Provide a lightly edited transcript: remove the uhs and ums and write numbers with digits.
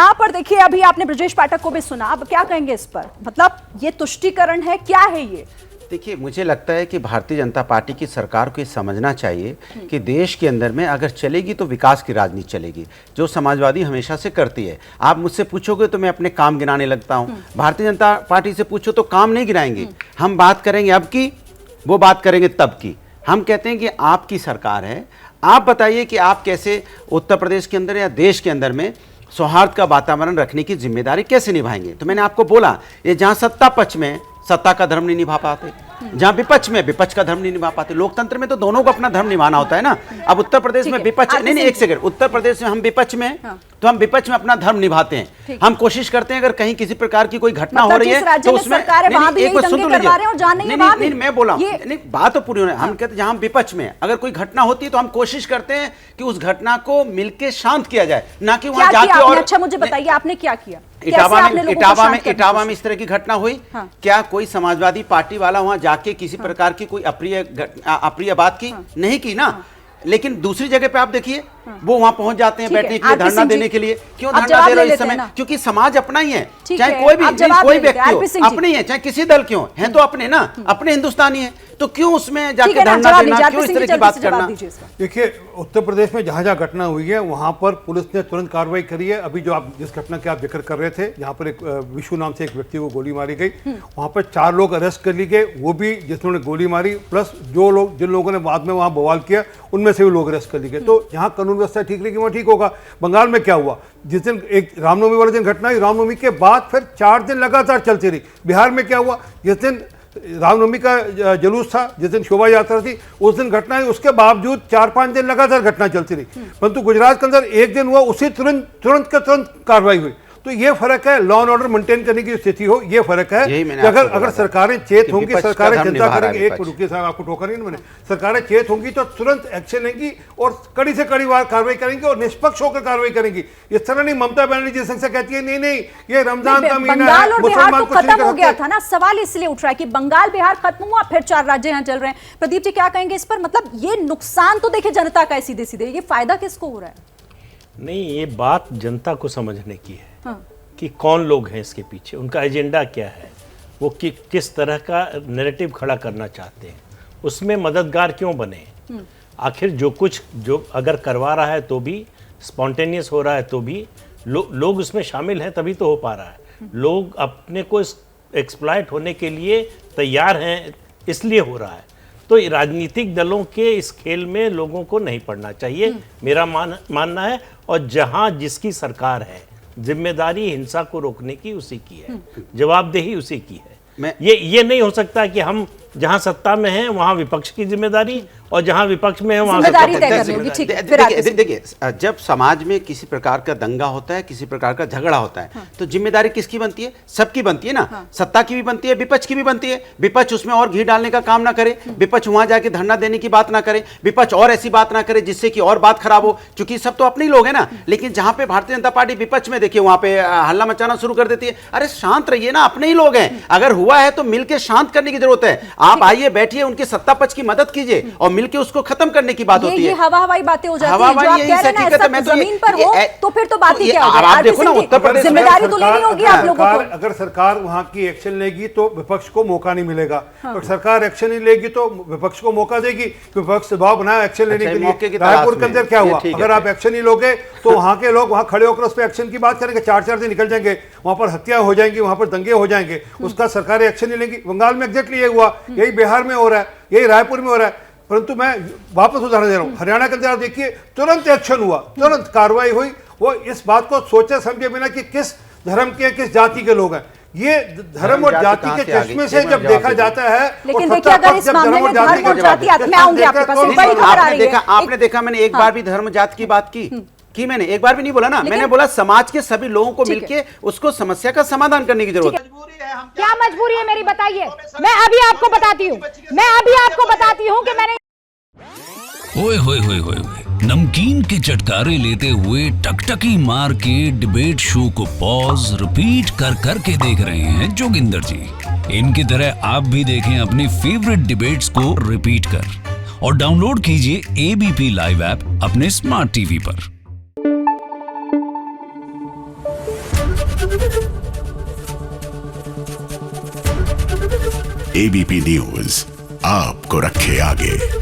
यहाँ पर देखिए, अभी आपने ब्रजेश पाठक को भी सुना, अब क्या कहेंगे इस पर? मतलब ये तुष्टीकरण है, क्या है ये? देखिए, मुझे लगता है कि भारतीय जनता पार्टी की सरकार को ये समझना चाहिए कि देश के अंदर में अगर चलेगी तो विकास की राजनीति चलेगी, जो समाजवादी हमेशा से करती है। आप मुझसे पूछोगे तो मैं अपने काम गिनाने लगता हूँ, भारतीय जनता पार्टी से पूछो तो काम नहीं गिनाएंगे। हम बात करेंगे अब की, वो बात करेंगे तब की। हम कहते हैं कि आपकी सरकार है, आप बताइए कि आप कैसे उत्तर प्रदेश के अंदर या देश के अंदर में सौहार्द का वातावरण रखने की जिम्मेदारी कैसे निभाएंगे। तो मैंने आपको बोला, ये जहां सत्ता पक्ष में सत्ता का धर्म नहीं निभा पाते, जहां विपक्ष में विपक्ष का धर्म नहीं निभा पाते। लोकतंत्र में तो दोनों को अपना धर्म निभाना होता है ना। अब उत्तर प्रदेश में विपक्ष, नहीं एक सेकंड, उत्तर प्रदेश में हम विपक्ष में, तो हम विपक्ष में अपना धर्म निभाते हैं। हम कोशिश करते हैं अगर कहीं किसी प्रकार की कोई घटना हो रही है तो उसमें नहीं, मैं बोला नहीं, बात तो पूरी होने। हम कहते हैं जहां विपक्ष में अगर कोई घटना होती है तो हम कोशिश करते हैं कि उस घटना को मिलकर शांत किया जाए, ना कि वहां जाके। और अच्छा, मुझे बताइए आपने क्या किया? इटावा में इस तरह की घटना हुई। क्या कोई समाजवादी पार्टी वाला वहां जाके किसी प्रकार की कोई अप्रिय बात की? नहीं की ना। लेकिन दूसरी जगह पे आप देखिए, वो वहां पहुंच जाते हैं बैठने के लिए, धरना देने के लिए। क्यों धरना दे रहे हो इस समय? क्योंकि समाज अपना ही है, चाहे कोई भी, कोई व्यक्ति हो, अपने ही है, चाहे किसी दल के हो, हैं तो अपने ना, अपने हिंदुस्तानी है, तो क्यों उसमें जाके धरना देना, क्यों इस तरह की बात करना? देखिए, उत्तर प्रदेश में जहां जहां घटना हुई है वहां पर पुलिस ने तुरंत कार्रवाई करी है। अभी जो आप जिस घटना के आप जिक्र कर रहे थे, जहां पर एक विशु नाम से एक व्यक्ति को गोली मारी गई, वहां पर 4 लोग अरेस्ट कर लिए गए, वो भी जिन्होंने गोली मारी, प्लस जिन लोगों ने बाद में वहां बवाल किया, उनमें से भी लोग अरेस्ट कर लिए गए। तो जहां कानून व्यवस्था ठीक रहेगी वहां ठीक होगा। बंगाल में क्या हुआ, जिस दिन एक रामनवमी वाले दिन घटना हुई, रामनवमी के बाद फिर 4 दिन लगातार चलती रही। बिहार में क्या हुआ, जिस दिन रामनवमी का जुलूस था, जिस दिन शोभा यात्रा थी, उस दिन घटना हुई, उसके बावजूद 4-5 दिन लगातार घटना चलती रही। परंतु गुजरात के अंदर एक दिन हुआ, उसी तुरंत कार्रवाई हुई। तो ये फर्क है, लॉ एंड ऑर्डर मेंटेन करने की स्थिति हो, ये फर्क है कि अगर सरकारें चेत होंगी, सरकारें चिंता करेंगी। एक रुकिए साहब, आपको टोका नहीं मैंने। सरकारें चेत होंगी तो तुरंत एक्शन लेंगी और कड़ी से कड़ी कार्रवाई करेंगी और निष्पक्ष होकर कार्रवाई करेंगी। इस तरह नहीं ममता बनर्जी जिस संख्या कहती है नहीं ये रमजान का महीना है, मुसलमान कुछ नहीं हो गया था ना। सवाल इसलिए उठ रहा है कि बंगाल बिहार खत्म हुआ, फिर 4 राज्य यहाँ चल रहे हैं। प्रदीप जी क्या कहेंगे इस पर? मतलब ये नुकसान तो देखिए जनता का है सीधे सीधे, ये फायदा किसको हो रहा है? नहीं, ये बात जनता को समझने की है कि कौन लोग हैं इसके पीछे, उनका एजेंडा क्या है, वो किस तरह का नैरेटिव खड़ा करना चाहते हैं, उसमें मददगार क्यों बने। आखिर जो अगर करवा रहा है तो भी, स्पॉन्टेनियस हो रहा है तो भी, लोग उसमें शामिल हैं तभी तो हो पा रहा है। लोग अपने को एक्सप्लॉइट होने के लिए तैयार हैं, इसलिए हो रहा है। तो राजनीतिक दलों के इस खेल में लोगों को नहीं पड़ना चाहिए, मेरा मानना है। और जहां जिसकी सरकार है, जिम्मेदारी हिंसा को रोकने की उसी की है, जवाबदेही उसी की है। ये नहीं हो सकता कि हम जहां सत्ता में हैं वहां विपक्ष की जिम्मेदारी और जहां विपक्ष में है वहां देखिए, जब समाज में किसी प्रकार का दंगा होता है, किसी प्रकार का झगड़ा होता है, तो जिम्मेदारी किसकी बनती है? सबकी बनती है ना। सत्ता की भी बनती है, विपक्ष की भी बनती है। विपक्ष उसमें और घी डालने का काम ना करे, विपक्ष वहां जाके धरना देने की बात ना करे, विपक्ष और ऐसी बात ना करे जिससे कि और बात खराब हो, क्योंकि सब तो अपने ही लोग हैं ना। लेकिन जहां पे भारतीय जनता पार्टी विपक्ष में, देखिए वहां पे हल्ला मचाना शुरू कर देती है। अरे शांत रहिए ना, अपने ही लोग हैं। अगर हुआ है तो मिलकर शांत करने की जरूरत है। आप आइए, बैठिए, उनके सत्ता पक्ष की मदद कीजिए और मिलकर उसको खत्म करने की बात होती है। ये हवाई बातें हो जाती हैं। जो आप कह रहे हैं ना, जमीन पर हो तो फिर तो बात ही क्या होगी। आप देखो ना, उत्तर प्रदेश जिम्मेदारी तो लेनी होगी आप लोगों को। अगर सरकार वहां की एक्शन लेगी तो विपक्ष को मौका नहीं मिलेगा, और सरकार एक्शन नहीं लेगी तो विपक्ष को मौका देगी। विपक्ष दबाव बनाया एक्शन लेने के लिए। रायपुर के अंदर क्या हुआ, अगर आप एक्शन नहीं लोगे तो वहां के लोग वहां खड़े होकर उस पर एक्शन की बात करेंगे, 4-4 दिन निकल जाएंगे, वहां पर हत्या हो जाएंगी, वहां पर दंगे हो जाएंगे, उसका सरकारें एक्शन नहीं लेंगी। बंगाल में एग्जैक्टली ये हुआ, यही बिहार में हो रहा है, यही रायपुर में हो रहा है। परंतु मैं वापस उदाहरण दे रहा हूं, हरियाणा के अंदर देखिए, तुरंत एक्शन हुआ, तुरंत कार्रवाई हुई। वो इस बात को सोचे समझे बिना कि किस धर्म के, किस जाति के लोग हैं, ये धर्म और जाति के चश्मे से जब देखा जाता है। लेकिन देखिए, अगर इस मामले में धर्म और जाति, मैं आऊंगी आपके पास, बड़ी खबर आ रही है। आपने देखा मैंने एक बार भी धर्म जाति की बात की मैंने एक बार भी नहीं बोला ना। मैंने बोला समाज के सभी लोगों को मिलके उसको समस्या का समाधान करने की जरूरत है। क्या मजबूरी है मेरी, बताइए। मैं अभी आपको बताती हूँ कि मैंने ओए होए होए होए, नमकीन के चटकारे लेते हुए टकटकी मार के डिबेट शो को पॉज रिपीट कर करके देख रहे हैं जोगिंदर जी। इनकी तरह आप भी देखें अपनी फेवरेट डिबेट्स को रिपीट कर और डाउनलोड कीजिए एबीपी लाइव ऐप अपने स्मार्ट टीवी पर। एबीपी न्यूज आपको रखे आगे।